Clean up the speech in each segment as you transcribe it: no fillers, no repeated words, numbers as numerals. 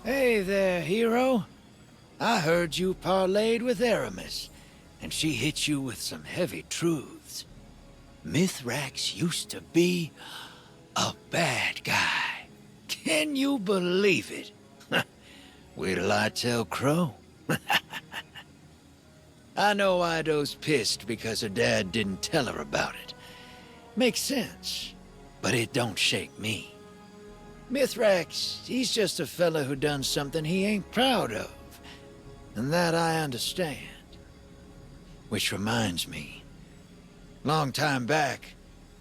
Hey there, hero. I heard you parlayed with Aramis, and she hit you with some heavy truths. Mithrax used to be a bad guy. Can you believe it? Wait till I tell Crow. I know Ido's pissed because her dad didn't tell her about it. Makes sense, but it don't shake me. Mithrax, he's just a fella who done something he ain't proud of. And that I understand. Which reminds me, long time back,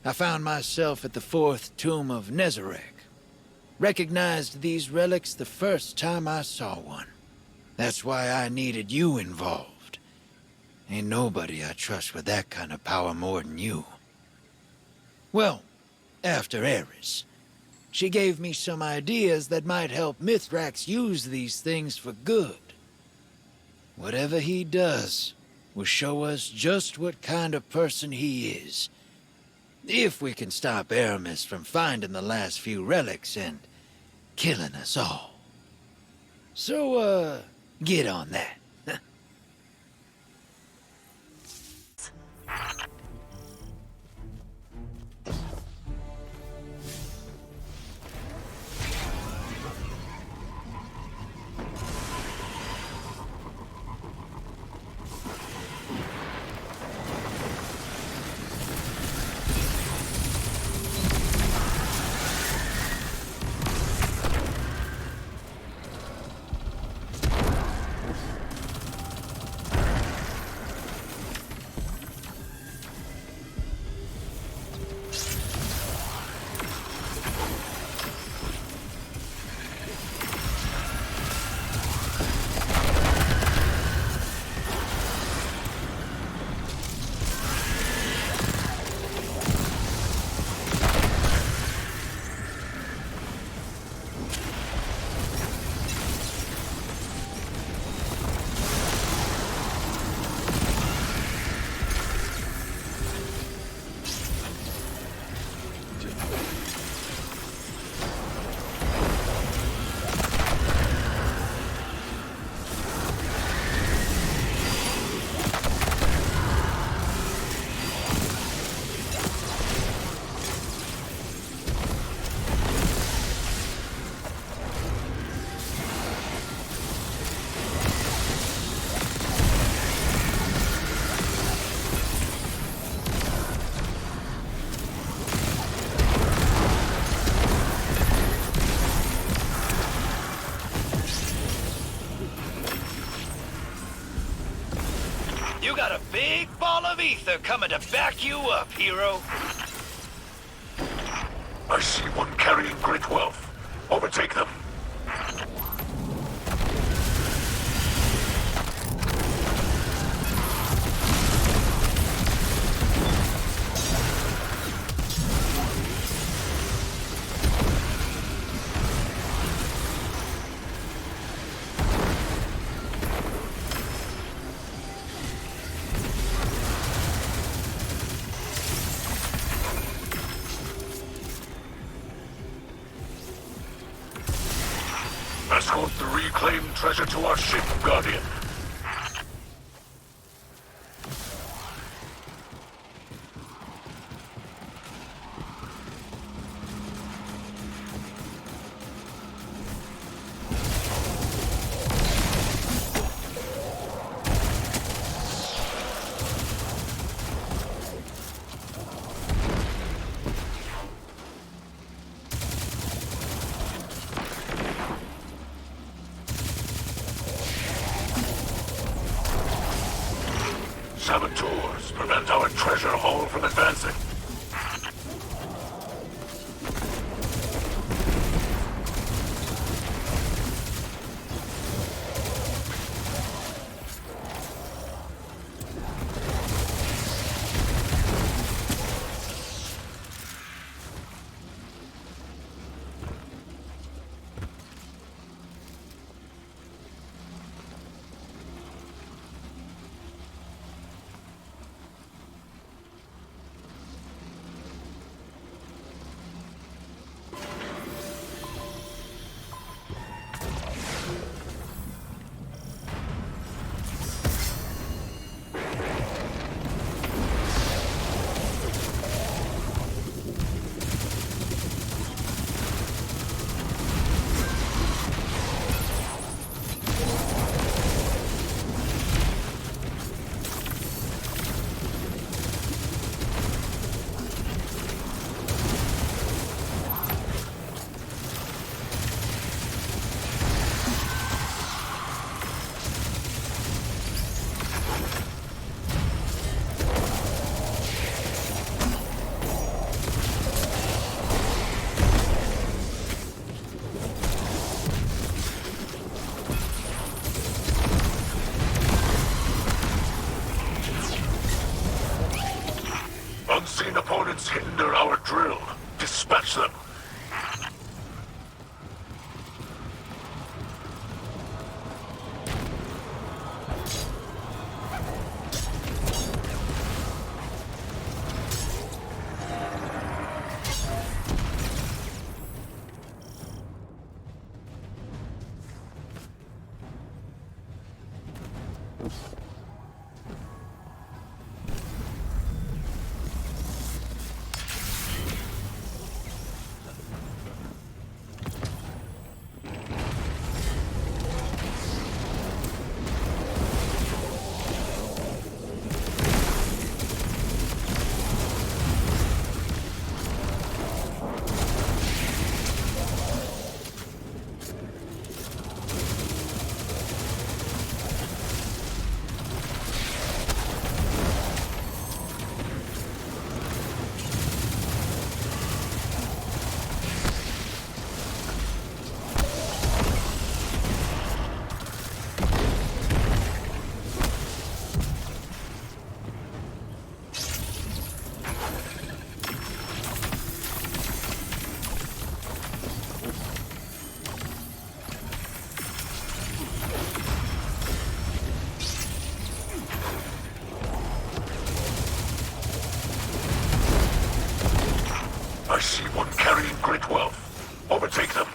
I found myself at the fourth tomb of Nezarec. Recognized these relics the first time I saw one. That's why I needed you involved. Ain't nobody I trust with that kind of power more than you. Well, after Eris, she gave me some ideas that might help Mithrax use these things for good. Whatever he does will show us just what kind of person he is. If we can stop Aramis from finding the last few relics and killing us all. So, get on that. You got a big ball of ether coming to back you up, hero. I see one carrying great wealth. Overtake them. Escort the reclaimed treasure to our ship, Guardian. Saboteurs prevent our treasure haul from advancing. Unseen opponents hinder our drill. Dispatch them. I see one carrying great wealth. Overtake them.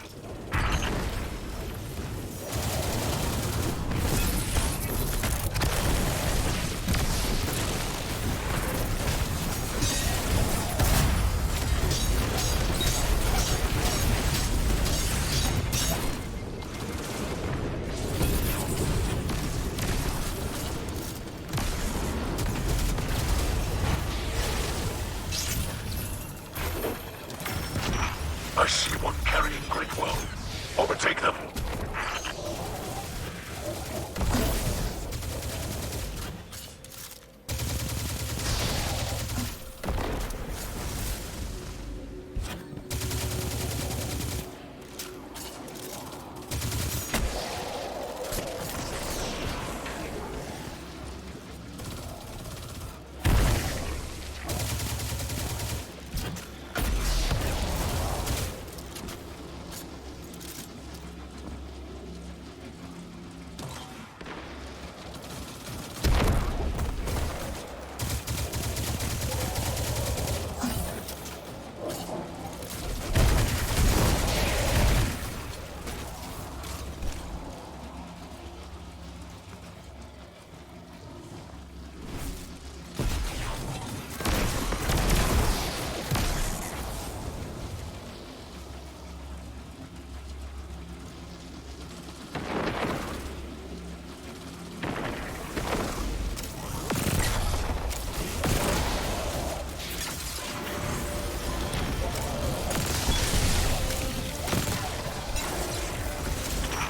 I see one carrying great wealth. Overtake them.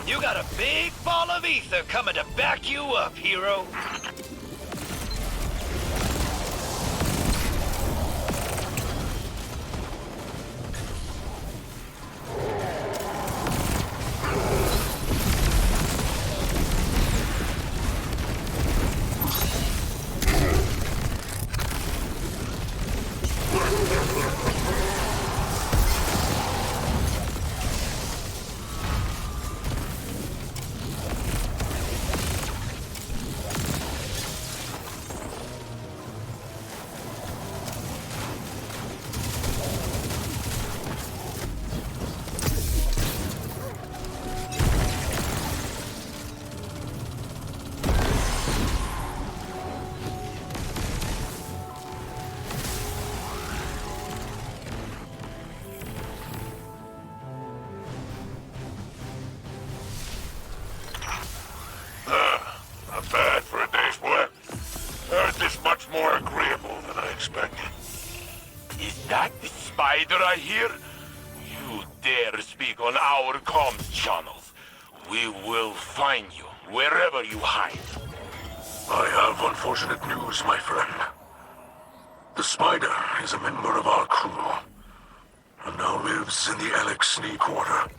You got a big ball of ether coming to back you up, hero. Not bad for a day's work. Earth is much more agreeable than I expected. Is that the spider I hear? You dare speak on our comms channels. We will find you, wherever you hide. I have unfortunate news, my friend. The Spider is a member of our crew, and now lives in the Alex-Snee quarter.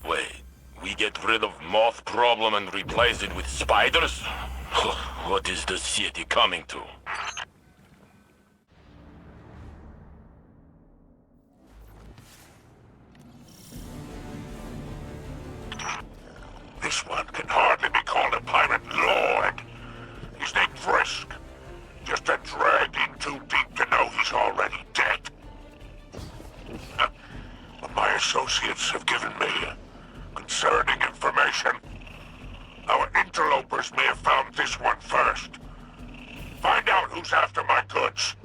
Wait, we get rid of moth problem and replace it with spiders? What is the city coming to? have to drag in too deep to know he's already dead. What my associates have given me concerning information. Our interlopers may have found this one first. Find out who's after my goods.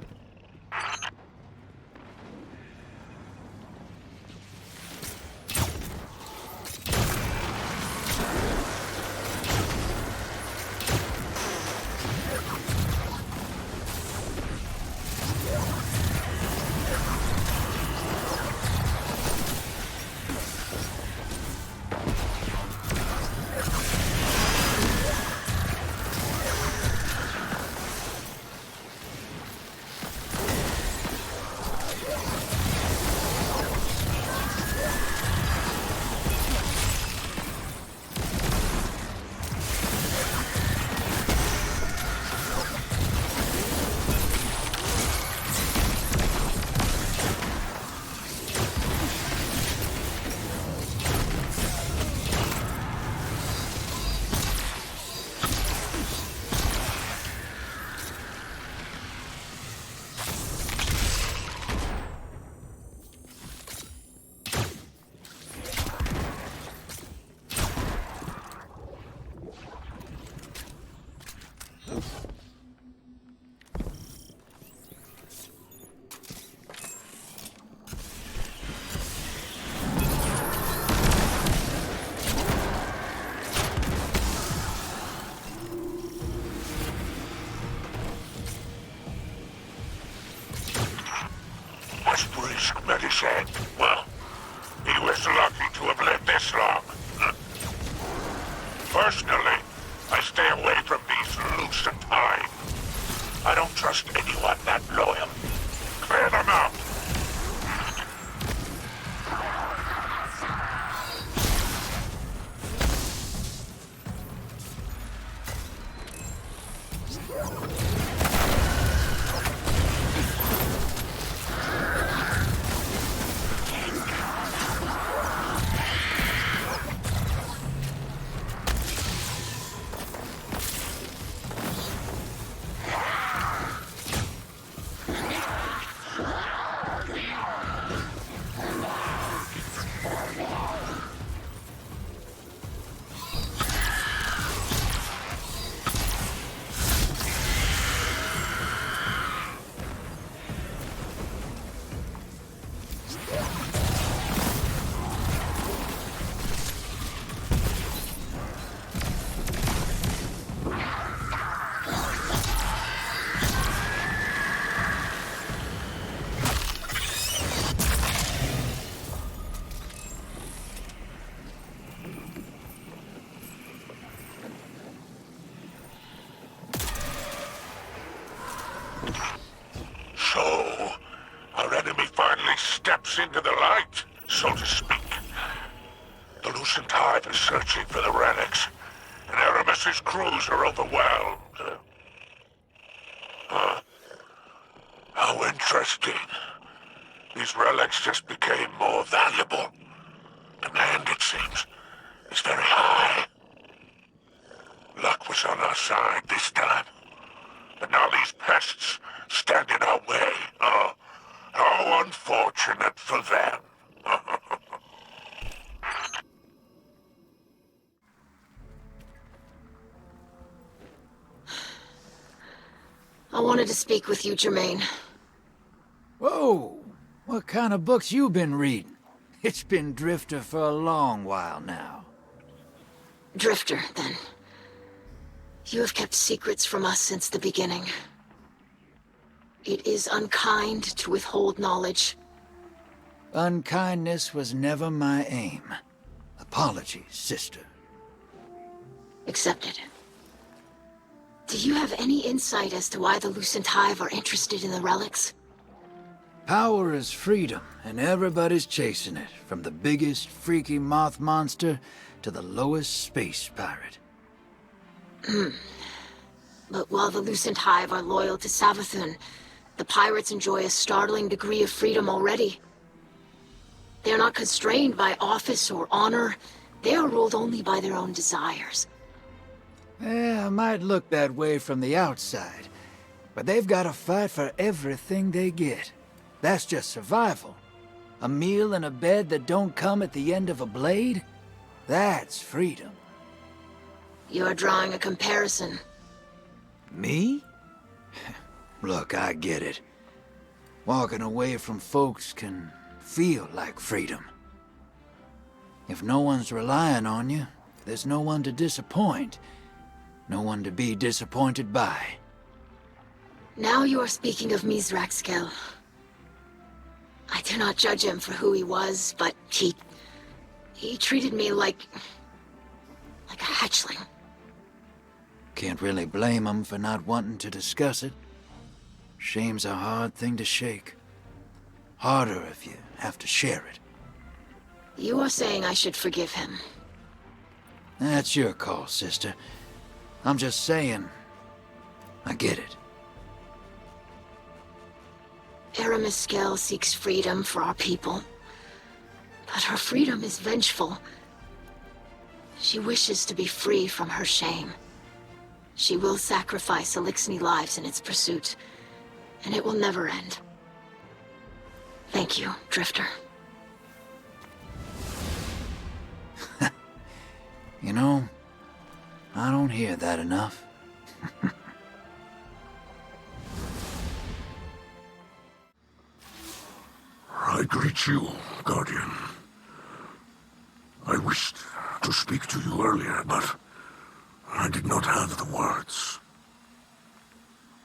Medicine. Well, he was lucky to have lived this long. Personally, I stay away from these Lucent Hive. I don't trust anyone that loyal. Clear them out. So, our enemy finally steps into the light, so to speak. The Lucent Hive is searching for the relics, and Aramis's crews are overwhelmed. How interesting. These relics just became more valuable. Demand, it seems, is very high. Luck was on our side this time. But now these pests stand in our way. Oh, how unfortunate for them. I wanted to speak with you, Jermaine. Whoa! What kind of books you been reading? It's been Drifter for a long while now. Drifter, then. You have kept secrets from us since the beginning. It is unkind to withhold knowledge. Unkindness was never my aim. Apologies, sister. Accepted. Do you have any insight as to why the Lucent Hive are interested in the relics? Power is freedom, and everybody's chasing it, from the biggest freaky moth monster to the lowest space pirate. But while the Lucent Hive are loyal to Savathun, the pirates enjoy a startling degree of freedom already. They are not constrained by office or honor. They are ruled only by their own desires. Yeah, it might look that way from the outside, But they've got to fight for everything they get. That's just survival. A meal and a bed that don't come at the end of a blade? That's freedom. You're drawing a comparison. Me? Look, I get it. Walking away from folks can feel like freedom. If no one's relying on you, there's no one to disappoint. No one to be disappointed by. Now you are speaking of Mizraxkel. I do not judge him for who he was, but he treated me like a hatchling. Can't really blame him for not wanting to discuss it. Shame's a hard thing to shake. Harder if you have to share it. You are saying I should forgive him. That's your call, sister. I'm just saying, I get it. Aramiskel seeks freedom for our people. But her freedom is vengeful. She wishes to be free from her shame. She will sacrifice Elixni lives in its pursuit, and it will never end. Thank you, Drifter. You know, I don't hear that enough. I greet you, Guardian. I wished to speak to you earlier, but I did not have the words.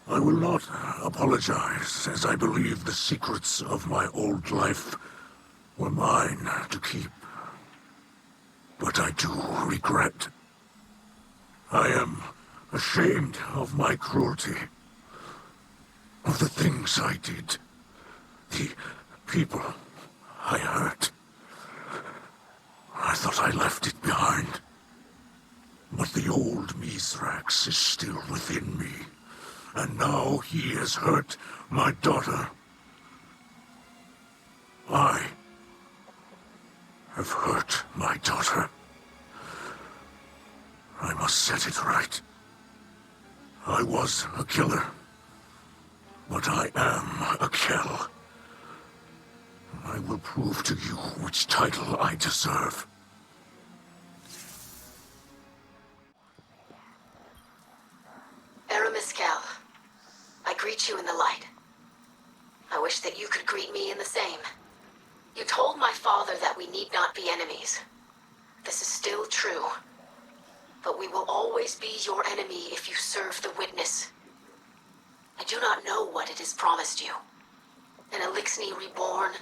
I will not apologize, as I believe the secrets of my old life were mine to keep. But I do regret. I am ashamed of my cruelty, of the things I did, the people I hurt. I thought I left it behind. But the old Mithrax is still within me, and now he has hurt my daughter. I have hurt my daughter. I must set it right. I was a killer, but I am a Kell. I will prove to you which title I deserve. Aramiskel, I greet you in the light. I wish that you could greet me in the same. You told my father that we need not be enemies. This is still true. But we will always be your enemy if you serve the Witness. I do not know what it has promised you. An Elixni reborn,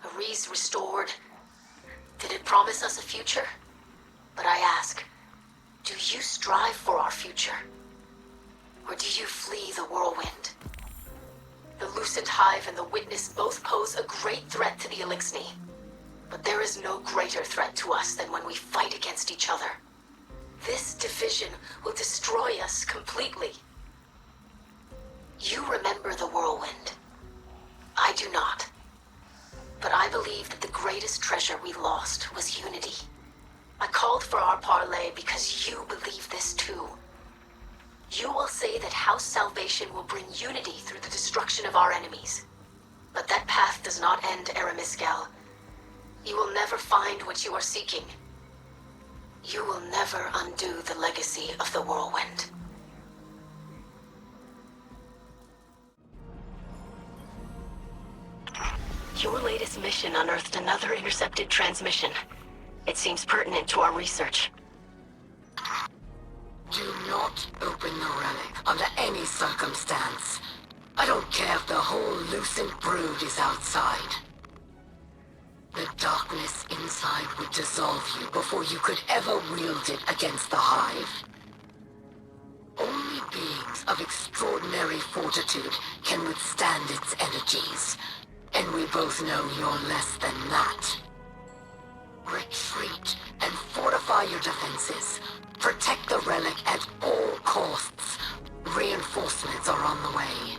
a Reese restored. Did it promise us a future? But I ask, do you strive for our future? Or do you flee the whirlwind? The Lucent Hive and the Witness both pose a great threat to the Elixni. But there is no greater threat to us than when we fight against each other. This division will destroy us completely. You remember the whirlwind. I do not. But I believe that the greatest treasure we lost was unity. I called for our parley because you believe this too. You will say that House Salvation will bring unity through the destruction of our enemies. But that path does not end, Aramiskel. You will never find what you are seeking. You will never undo the legacy of the whirlwind. Your latest mission unearthed another intercepted transmission. It seems pertinent to our research. Do not open the relic under any circumstance. I don't care if the whole Lucent Brood is outside. The darkness inside would dissolve you before you could ever wield it against the Hive. Only beings of extraordinary fortitude can withstand its energies. And we both know you're less than that. Retreat and fortify your defenses. Protect the relic at all costs. Reinforcements are on the way.